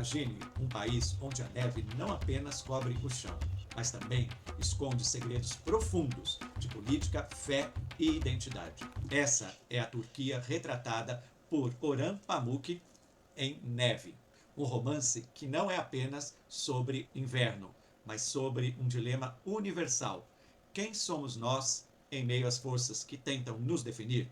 Imagine um país onde a neve não apenas cobre o chão, mas também esconde segredos profundos de política, fé e identidade. Essa é a Turquia retratada por Orhan Pamuk em Neve, um romance que não é apenas sobre inverno, mas sobre um dilema universal. Quem somos nós em meio às forças que tentam nos definir?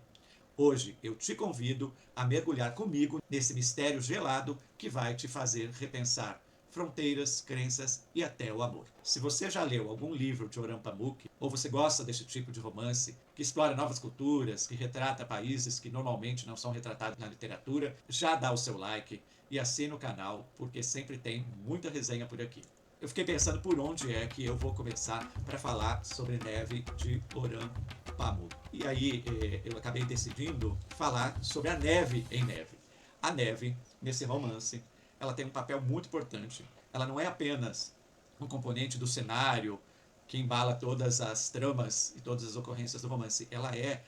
Hoje eu te convido a mergulhar comigo nesse mistério gelado que vai te fazer repensar fronteiras, crenças e até o amor. Se você já leu algum livro de Orhan Pamuk, ou você gosta desse tipo de romance, que explora novas culturas, que retrata países que normalmente não são retratados na literatura, já dá o seu like e assina o canal, porque sempre tem muita resenha por aqui. Eu fiquei pensando por onde é que eu vou começar para falar sobre Neve de Orhan Pamuk. E aí eu acabei decidindo falar sobre a neve em Neve. A neve, nesse romance, ela tem um papel muito importante. Ela não é apenas um componente do cenário que embala todas as tramas e todas as ocorrências do romance. Ela é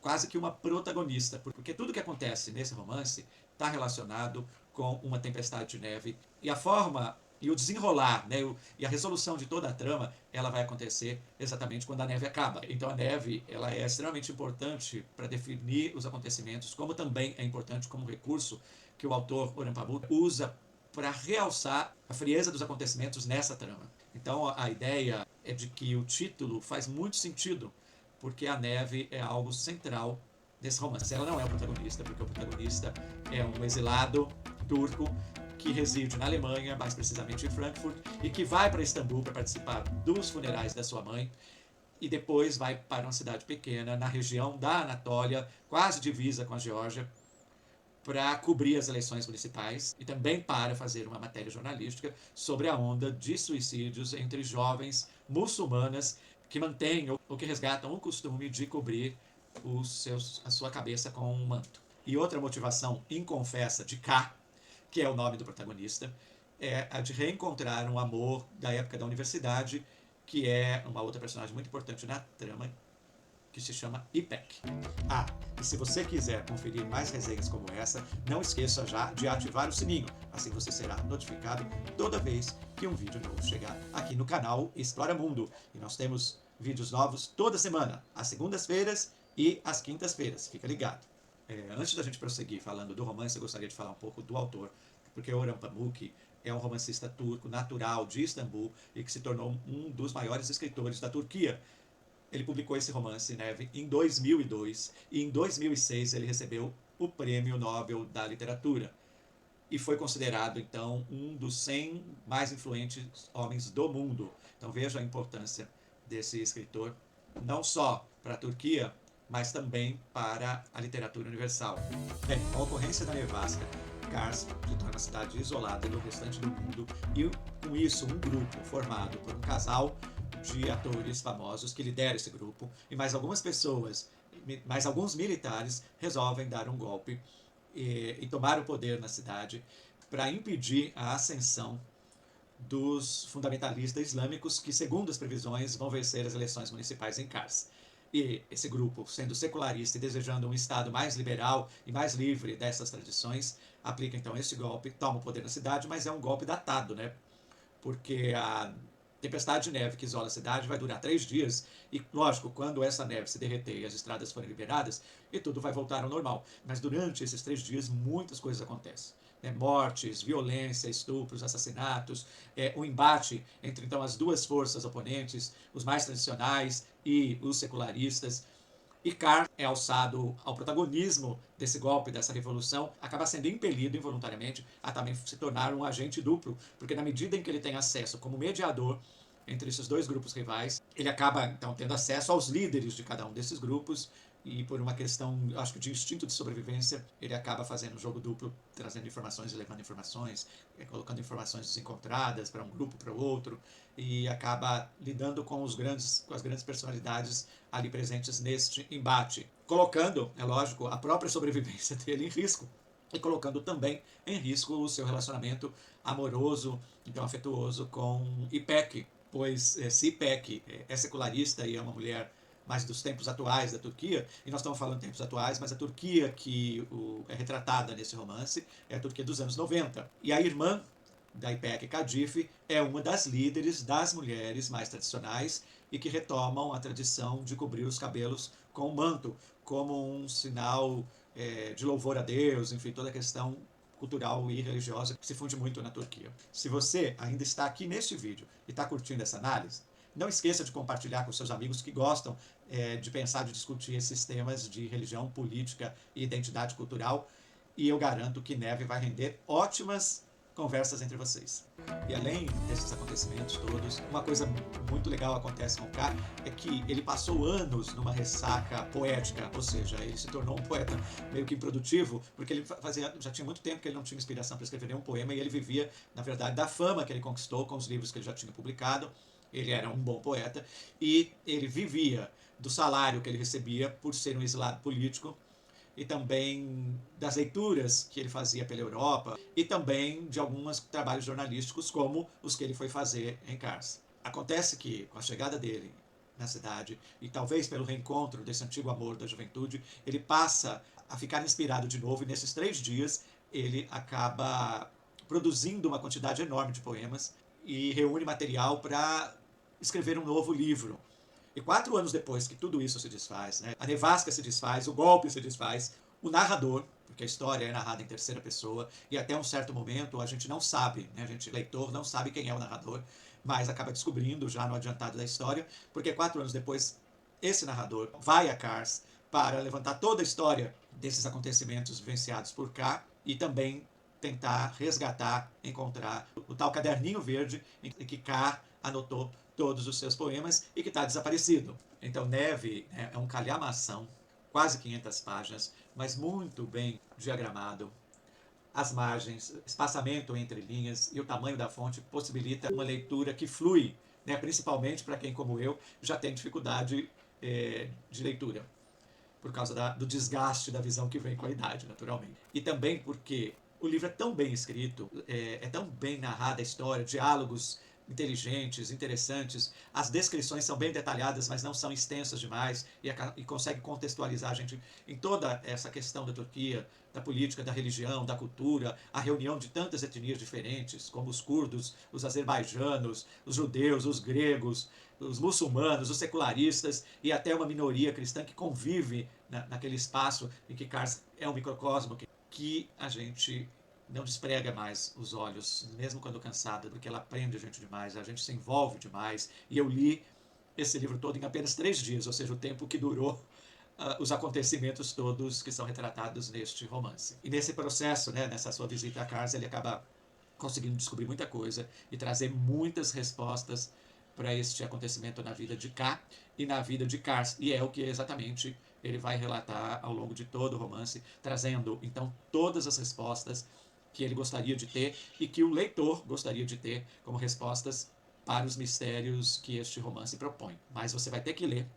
quase que uma protagonista, porque tudo que acontece nesse romance está relacionado com uma tempestade de neve e a forma e o desenrolar, né, e a resolução de toda a trama, ela vai acontecer exatamente quando a neve acaba. Então a neve, ela é extremamente importante para definir os acontecimentos, como também é importante como recurso que o autor Orhan Pamuk usa para realçar a frieza dos acontecimentos nessa trama. Então a ideia é de que o título faz muito sentido, porque a neve é algo central nesse romance. Ela não é o protagonista, porque o protagonista é um exilado turco que reside na Alemanha, mais precisamente em Frankfurt, e que vai para Istambul para participar dos funerais da sua mãe, e depois vai para uma cidade pequena na região da Anatólia, quase divisa com a Geórgia, para cobrir as eleições municipais e também para fazer uma matéria jornalística sobre a onda de suicídios entre jovens muçulmanas que mantêm ou que resgatam o costume de cobrir a sua cabeça com um manto. E outra motivação inconfessa de K, que é o nome do protagonista, é a de reencontrar um amor da época da universidade, que é uma outra personagem muito importante na trama, que se chama IPEC. Ah, e se você quiser conferir mais resenhas como essa, não esqueça já de ativar o sininho, assim você será notificado toda vez que um vídeo novo chegar aqui no canal Explora Mundo. E nós temos vídeos novos toda semana, às segundas-feiras e às quintas-feiras, fica ligado. Antes da gente prosseguir falando do romance, eu gostaria de falar um pouco do autor, porque Orhan Pamuk é um romancista turco natural de Istambul e que se tornou um dos maiores escritores da Turquia. Ele publicou esse romance, Neve, em 2002, e em 2006 ele recebeu o Prêmio Nobel da Literatura e foi considerado, então, um dos 100 mais influentes homens do mundo. Então veja a importância desse escritor, não só para a Turquia, mas também para a literatura universal. Bem, a ocorrência da nevasca, Kars se torna uma cidade isolada do restante do mundo e, com isso, um grupo formado por um casal de atores famosos que lidera esse grupo e mais algumas pessoas, mais alguns militares resolvem dar um golpe e tomar o poder na cidade para impedir a ascensão dos fundamentalistas islâmicos que, segundo as previsões, vão vencer as eleições municipais em Kars. E esse grupo, sendo secularista e desejando um Estado mais liberal e mais livre dessas tradições, aplica então esse golpe, toma o poder na cidade, mas é um golpe datado, né? Porque a tempestade de neve que isola a cidade vai durar 3 dias e, lógico, quando essa neve se derreter e as estradas forem liberadas, e tudo vai voltar ao normal. Mas durante esses 3 dias muitas coisas acontecem. Mortes, violência, estupros, assassinatos, o embate entre então as duas forças oponentes, os mais tradicionais e os secularistas. E Kar é alçado ao protagonismo desse golpe, dessa revolução, acaba sendo impelido involuntariamente a também se tornar um agente duplo, porque na medida em que ele tem acesso como mediador entre esses dois grupos rivais, ele acaba então tendo acesso aos líderes de cada um desses grupos e por uma questão, acho que de instinto de sobrevivência, ele acaba fazendo um jogo duplo, trazendo informações e levando informações, colocando informações desencontradas para um grupo, para o outro, e acaba lidando com as grandes personalidades ali presentes neste embate, colocando, é lógico, a própria sobrevivência dele em risco, e colocando também em risco o seu relacionamento amoroso, então afetuoso, com IPEC, pois se IPEC é secularista e é uma mulher mais dos tempos atuais da Turquia, e nós estamos falando de tempos atuais, mas a Turquia que é retratada nesse romance é a Turquia dos anos 90. E a irmã da IPEC Cadife, é uma das líderes das mulheres mais tradicionais e que retomam a tradição de cobrir os cabelos com o manto, como um sinal de louvor a Deus, enfim, toda a questão cultural e religiosa que se funde muito na Turquia. Se você ainda está aqui neste vídeo e está curtindo essa análise, não esqueça de compartilhar com seus amigos que gostam de pensar, de discutir esses temas de religião, política e identidade cultural, e eu garanto que Neve vai render ótimas conversas entre vocês. E além desses acontecimentos todos, uma coisa muito legal acontece com o K é que ele passou anos numa ressaca poética, ou seja, ele se tornou um poeta meio que improdutivo, porque ele já tinha muito tempo que ele não tinha inspiração para escrever nenhum poema, e ele vivia, na verdade, da fama que ele conquistou com os livros que ele já tinha publicado. Ele era um bom poeta e ele vivia do salário que ele recebia por ser um exilado político, e também das leituras que ele fazia pela Europa, e também de alguns trabalhos jornalísticos, como os que ele foi fazer em Kars. Acontece que, com a chegada dele na cidade, e talvez pelo reencontro desse antigo amor da juventude, ele passa a ficar inspirado de novo, e nesses 3 dias ele acaba produzindo uma quantidade enorme de poemas e reúne material para escrever um novo livro. E 4 anos depois que tudo isso se desfaz, né, a nevasca se desfaz, o golpe se desfaz, o narrador, porque a história é narrada em terceira pessoa, e até um certo momento a gente não sabe, né, a gente, leitor, não sabe quem é o narrador, mas acaba descobrindo já no adiantado da história, porque 4 anos depois esse narrador vai a Kars para levantar toda a história desses acontecimentos vivenciados por K e também tentar resgatar, encontrar o tal caderninho verde em que K anotou todos os seus poemas e que está desaparecido. Então Neve é um calhamação, quase 500 páginas, mas muito bem diagramado. As margens, espaçamento entre linhas e o tamanho da fonte possibilita uma leitura que flui, né, principalmente para quem, como eu, já tem dificuldade de leitura, por causa do desgaste da visão que vem com a idade, naturalmente. E também porque o livro é tão bem escrito, é tão bem narrada a história, diálogos inteligentes, interessantes, as descrições são bem detalhadas, mas não são extensas demais, e consegue contextualizar a gente em toda essa questão da Turquia, da política, da religião, da cultura, a reunião de tantas etnias diferentes, como os curdos, os azerbaijanos, os judeus, os gregos, os muçulmanos, os secularistas e até uma minoria cristã que convive naquele espaço em que Kars é um microcosmo que a gente não desprega mais os olhos, mesmo quando cansada, porque ela prende a gente demais, a gente se envolve demais. E eu li esse livro todo em apenas 3 dias, ou seja, o tempo que durou os acontecimentos todos que são retratados neste romance. E nesse processo, né, nessa sua visita a Kars, ele acaba conseguindo descobrir muita coisa e trazer muitas respostas para este acontecimento na vida de K e na vida de Kars. E é o que exatamente ele vai relatar ao longo de todo o romance, trazendo então todas as respostas que ele gostaria de ter e que o leitor gostaria de ter como respostas para os mistérios que este romance propõe. Mas você vai ter que ler,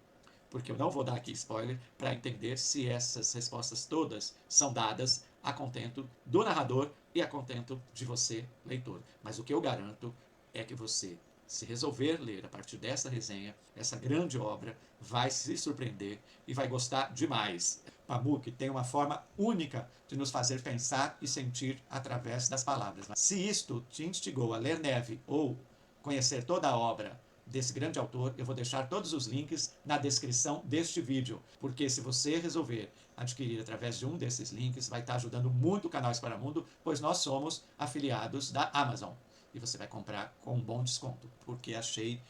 porque eu não vou dar aqui spoiler, para entender se essas respostas todas são dadas a contento do narrador e a contento de você, leitor. Mas o que eu garanto é que você, se resolver ler a partir dessa resenha, essa grande obra, vai se surpreender e vai gostar demais. Pamuk tem uma forma única de nos fazer pensar e sentir através das palavras. Mas se isto te instigou a ler Neve ou conhecer toda a obra desse grande autor, eu vou deixar todos os links na descrição deste vídeo, porque se você resolver adquirir através de um desses links, vai estar ajudando muito o canal Esquaramundo, pois nós somos afiliados da Amazon. E você vai comprar com um bom desconto, porque achei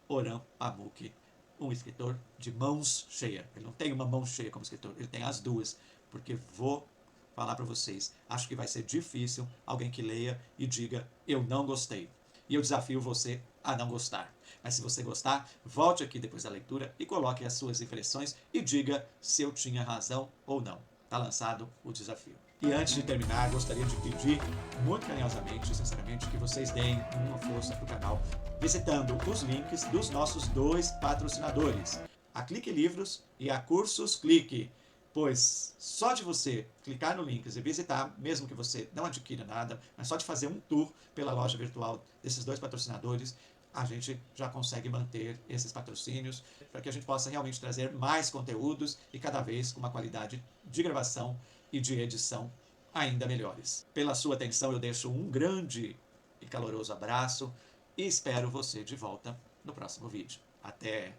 Orhan Pamuk um escritor de mãos cheias. Ele não tem uma mão cheia como escritor, ele tem as duas, porque vou falar para vocês, acho que vai ser difícil alguém que leia e diga, eu não gostei. E eu desafio você a não gostar. Mas se você gostar, volte aqui depois da leitura e coloque as suas impressões e diga se eu tinha razão ou não. Está lançado o desafio. E antes de terminar, gostaria de pedir muito carinhosamente, sinceramente, que vocês deem uma força para o canal, visitando os links dos nossos 2 patrocinadores, a Clique Livros e a Cursos Clique. Pois só de você clicar no link e visitar, mesmo que você não adquira nada, mas só de fazer um tour pela loja virtual desses 2 patrocinadores, a gente já consegue manter esses patrocínios para que a gente possa realmente trazer mais conteúdos e cada vez com uma qualidade de gravação e de edição ainda melhores. Pela sua atenção, eu deixo um grande e caloroso abraço e espero você de volta no próximo vídeo. Até!